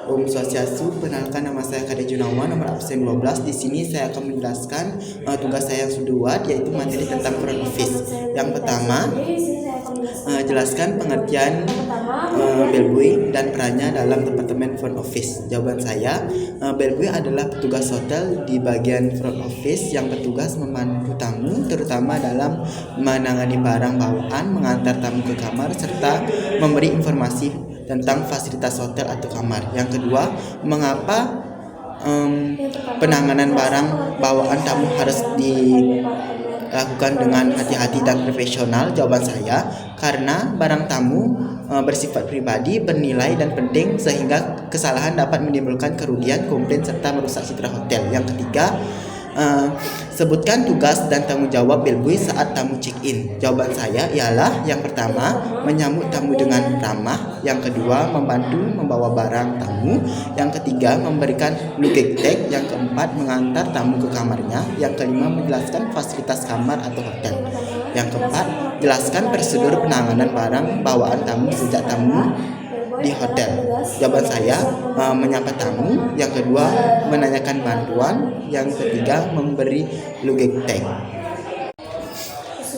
Om Swastiastu, perkenalkan nama saya Kade Junawan, nomor absen 12. Di sini saya akan menjelaskan tugas saya yang kedua, yaitu materi tentang front office. Yang pertama, jelaskan pengertian bellboy dan perannya dalam departemen front office. Jawaban saya, bellboy adalah petugas hotel di bagian front office yang bertugas membantu tamu, terutama dalam menangani barang bawaan, mengantar tamu ke kamar, serta memberi informasi tentang fasilitas hotel atau kamar. Yang kedua, mengapa penanganan barang bawaan tamu harus dilakukan dengan hati-hati dan profesional? Jawaban saya, karena barang tamu bersifat pribadi, bernilai dan penting, sehingga kesalahan dapat menimbulkan kerugian, komplain, serta merusak citra hotel. Yang ketiga, sebutkan tugas dan tanggung jawab bellboy saat tamu check-in. Jawaban saya ialah yang pertama, menyambut tamu dengan ramah. Yang kedua, membantu membawa barang tamu. Yang ketiga, memberikan luggage tag. Yang keempat, mengantar tamu ke kamarnya. Yang kelima, menjelaskan fasilitas kamar atau hotel. Yang keempat, jelaskan prosedur penanganan barang bawaan tamu sejak tamu di hotel. Jawaban saya, menyapa tamu. Yang kedua, menanyakan bantuan. Yang ketiga, memberi luggage tag.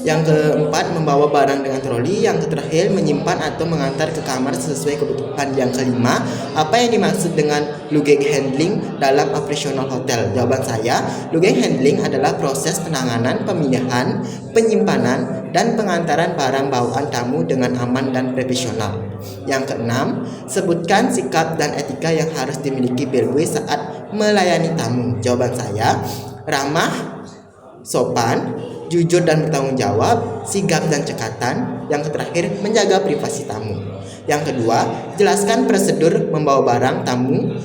Yang keempat, membawa barang dengan troli. Yang terakhir, menyimpan atau mengantar ke kamar sesuai kebutuhan. Yang kelima, apa yang dimaksud dengan luggage handling dalam operasional hotel? Jawaban saya, luggage handling adalah proses penanganan, pemilihan, penyimpanan, dan pengantaran barang bawaan tamu dengan aman dan profesional. Yang keenam, sebutkan sikap dan etika yang harus dimiliki bellboy saat melayani tamu. Jawaban saya, ramah, sopan, jujur dan bertanggung jawab, sigap dan cekatan. Yang terakhir, menjaga privasi tamu. Yang kedua, jelaskan prosedur membawa barang tamu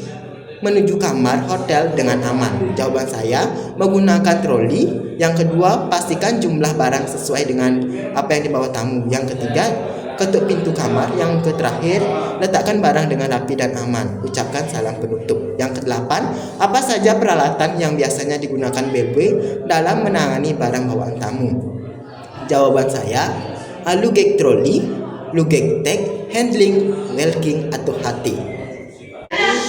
menuju kamar hotel dengan aman. Jawaban saya, menggunakan troli. Yang kedua, pastikan jumlah barang sesuai dengan apa yang dibawa tamu. Yang ketiga, ketuk pintu kamar. Yang terakhir, letakkan barang dengan rapi dan aman. Ucapkan salam penutup. Yang kedelapan, apa saja peralatan yang biasanya digunakan bellboy dalam menangani barang bawaan tamu? Jawaban saya, luggage trolley, luggage tag, handling, walking, atau HT.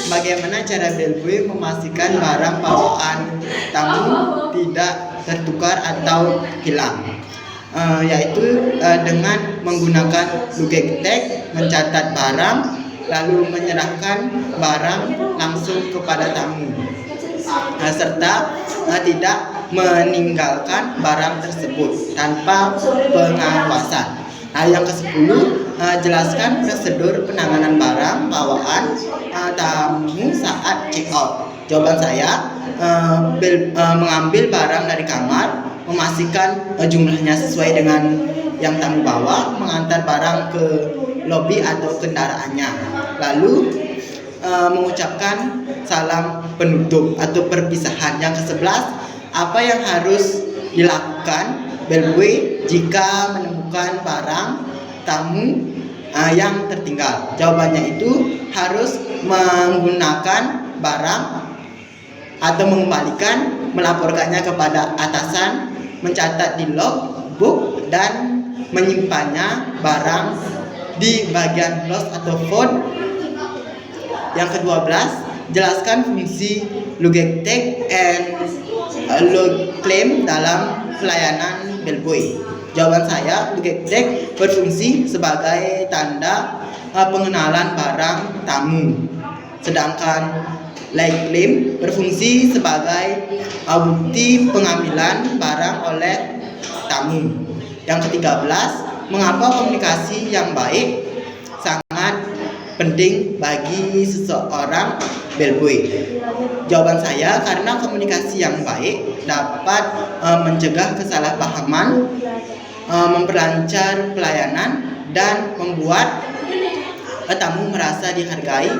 Bagaimana cara bellboy memastikan barang bawaan tamu tidak tertukar atau hilang? Yaitu dengan menggunakan luggage tag, mencatat barang, lalu menyerahkan barang langsung kepada tamu, serta tidak meninggalkan barang tersebut tanpa pengawasan. Yang ke-10, jelaskan prosedur penanganan barang bawaan tamu saat check out. Jawaban saya, mengambil barang dari kamar, memastikan jumlahnya sesuai dengan yang tamu bawa, mengantar barang ke lobi atau kendaraannya, lalu mengucapkan salam penutup atau perpisahan. Yang ke-11, apa yang harus dilakukan bellboy jika menemukan barang tamu yang tertinggal? Jawabannya itu harus menggunakan barang atau mengembalikan, melaporkannya kepada atasan, mencatat di logbook, dan menyimpannya barang di bagian lost atau fold. Yang ke-12, jelaskan fungsi luggage tag and log claim dalam pelayanan bellboy. Jawaban saya, luggage tag berfungsi sebagai tanda pengenalan barang tamu, sedangkan log claim berfungsi sebagai bukti pengambilan barang oleh tamu. Yang ke-13, mengapa komunikasi yang baik sangat penting bagi seseorang bellboy? Jawaban saya, karena komunikasi yang baik dapat mencegah kesalahpahaman, memperlancar pelayanan, dan membuat tamu merasa dihargai.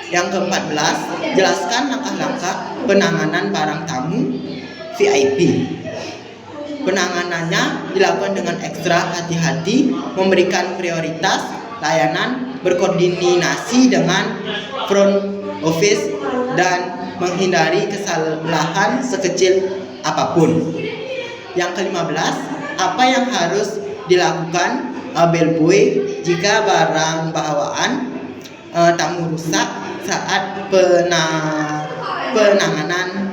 Yang ke-14, jelaskan langkah-langkah penanganan barang tamu VIP. Penanganannya dilakukan dengan ekstra hati-hati, memberikan prioritas layanan, berkoordinasi dengan front office, dan menghindari kesalahan sekecil apapun. Yang ke-15, apa yang harus dilakukan bellboy jika barang bawaan tamu rusak saat penanganan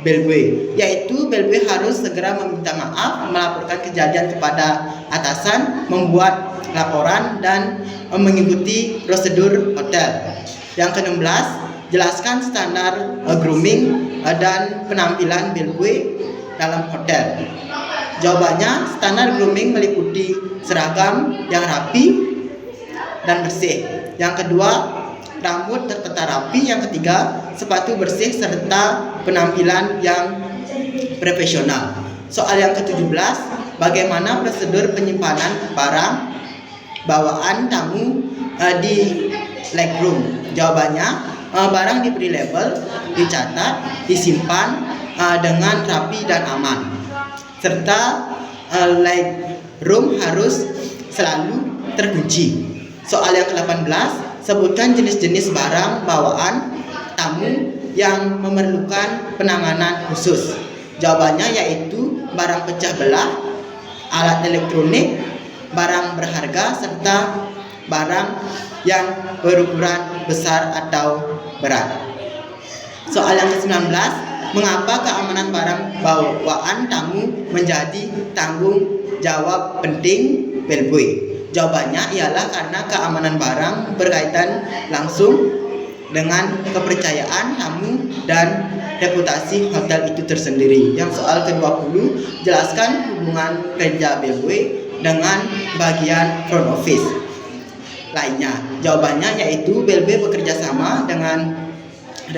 bellboy, yaitu bellboy harus segera meminta maaf, melaporkan kejadian kepada atasan, membuat laporan, dan mengikuti prosedur hotel. Yang ke-16, jelaskan standar grooming dan penampilan bellboy dalam hotel. Jawabannya, standar grooming meliputi seragam yang rapi dan bersih. Yang kedua, rambut tertata rapi. Yang ketiga, sepatu bersih serta penampilan yang profesional. Soal yang ke-17, bagaimana prosedur penyimpanan barang bawaan tamu di legroom? Jawabannya, barang diberi label, dicatat, disimpan dengan rapi dan aman, serta legroom harus selalu terkunci. Soal yang ke-18, sebutkan jenis-jenis barang bawaan tamu yang memerlukan penanganan khusus. Jawabannya yaitu barang pecah belah, alat elektronik, barang berharga, serta barang yang berukuran besar atau berat. Soal yang ke-19, mengapa keamanan barang bawaan tamu menjadi tanggung jawab penting bellboy? Jawabannya ialah karena keamanan barang berkaitan langsung dengan kepercayaan tamu dan reputasi hotel itu tersendiri. Yang soal ke-20, jelaskan hubungan kerja bellboy dengan bagian front office lainnya. Jawabannya yaitu bellboy bekerja sama dengan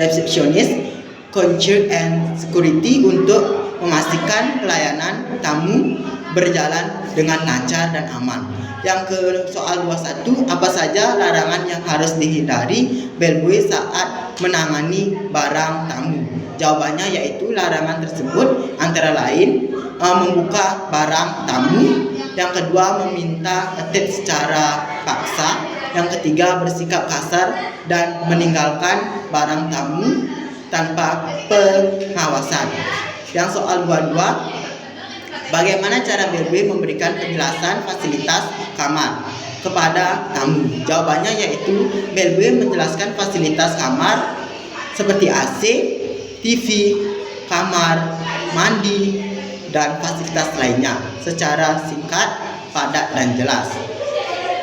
resepsionis, concierge, and security untuk memastikan pelayanan tamu berjalan dengan lancar dan aman. Yang ke soal 21, apa saja larangan yang harus dihindari bellboy saat menangani barang tamu? Jawabannya yaitu larangan tersebut antara lain membuka barang tamu, yang kedua meminta attach secara paksa, yang ketiga bersikap kasar dan meninggalkan barang tamu tanpa pengawasan. Yang soal 22, bagaimana cara bellboy memberikan penjelasan fasilitas kamar kepada tamu? Jawabannya yaitu bellboy menjelaskan fasilitas kamar seperti AC, TV, kamar mandi, dan fasilitas lainnya secara singkat, padat, dan jelas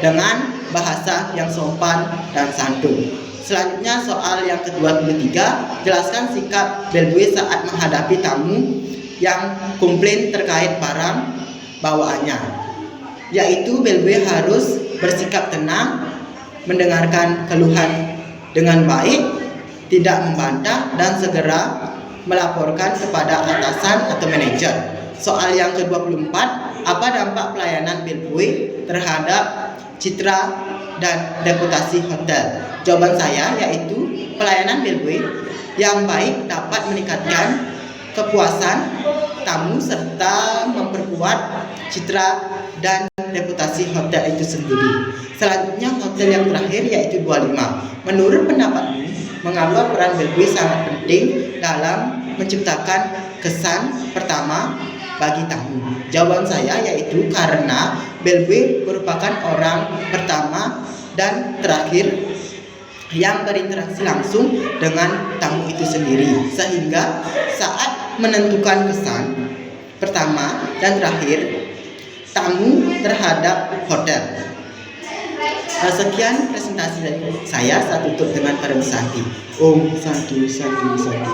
dengan bahasa yang sopan dan santun. Selanjutnya soal yang ke-23, jelaskan sikap bellboy saat menghadapi tamu yang komplain terkait barang bawaannya. Yaitu bellboy harus bersikap tenang, mendengarkan keluhan dengan baik, tidak membantah, dan segera melaporkan kepada atasan atau manajer. Soal yang ke-24, apa dampak pelayanan bellboy terhadap citra dan reputasi hotel? Jawaban saya yaitu pelayanan bellboy yang baik dapat meningkatkan kepuasan tamu serta memperkuat citra dan reputasi hotel itu sendiri. Selanjutnya hotel yang terakhir yaitu 25. Menurut pendapatmu, mengapa peran bellboy sangat penting dalam menciptakan kesan pertama bagi tamu? Jawaban saya yaitu karena bellboy merupakan orang pertama dan terakhir yang berinteraksi langsung dengan tamu itu sendiri, sehingga saat menentukan kesan pertama dan terakhir tamu terhadap hotel. Sekian presentasi dari saya. Saya tutup dengan Param Santi. Om Santi Santi Santi.